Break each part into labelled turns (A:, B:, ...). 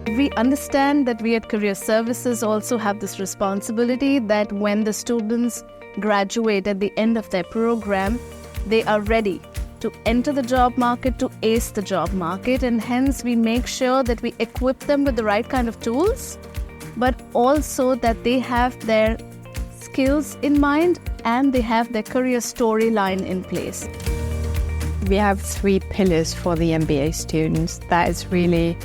A: We understand that we at Career Services also have this responsibility that when the students graduate at the end of their program, they are ready to enter the job market, to ace the job market, and hence we make sure that we equip them with the right kind of tools, but also that they have their skills in mind and they have their career storyline in place.
B: We have 3 pillars for the MBA students. That is really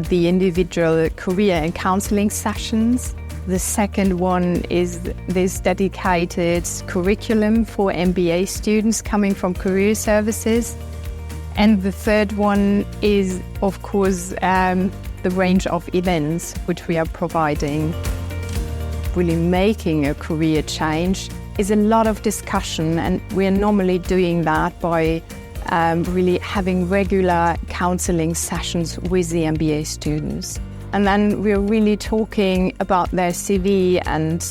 B: the individual career and counseling sessions. The second one is this dedicated curriculum for MBA students coming from Career Services. And the third one is, of course, the range of events which we are providing. Really making a career change is a lot of discussion, and we're normally doing that by really having regular counseling sessions with the MBA students. And then we're really talking about their CV, and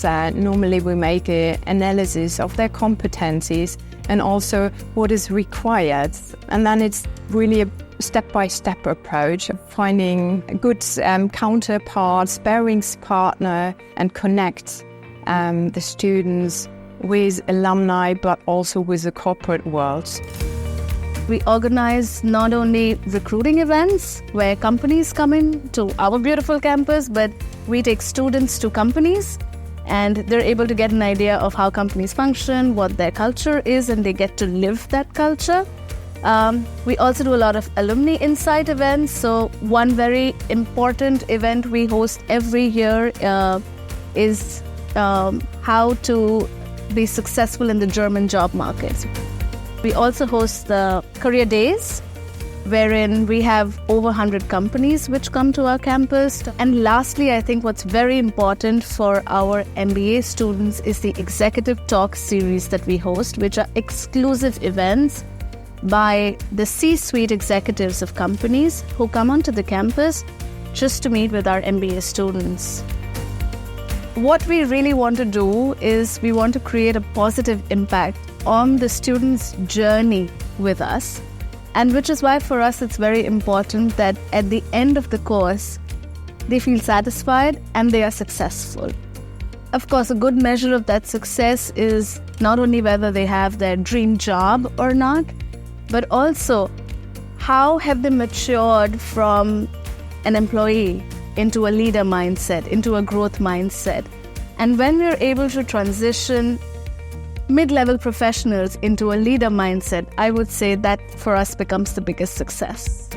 B: normally we make an analysis of their competencies and also what is required. And then it's really a step-by-step approach of finding a good counterpart, sparings partner, and connect the students with alumni, but also with the corporate world.
A: We organize not only recruiting events where companies come in to our beautiful campus, but we take students to companies and they're able to get an idea of how companies function, what their culture is, and they get to live that culture. We also do a lot of alumni insight events. So one very important event we host every year is how to be successful in the German job market. We also host the career days, wherein we have over 100 companies which come to our campus. And lastly, I think what's very important for our MBA students is the executive talk series that we host, which are exclusive events by the C-suite executives of companies who come onto the campus just to meet with our MBA students. What we really want to do is we want to create a positive impact on the students' journey with us, and which is why for us it's very important that at the end of the course they feel satisfied and they are successful. Of course, a good measure of that success is not only whether they have their dream job or not, but also how have they matured from an employee into a leader mindset, into a growth mindset. And when we're able to transition mid-level professionals into a leader mindset, I would say that for us becomes the biggest success.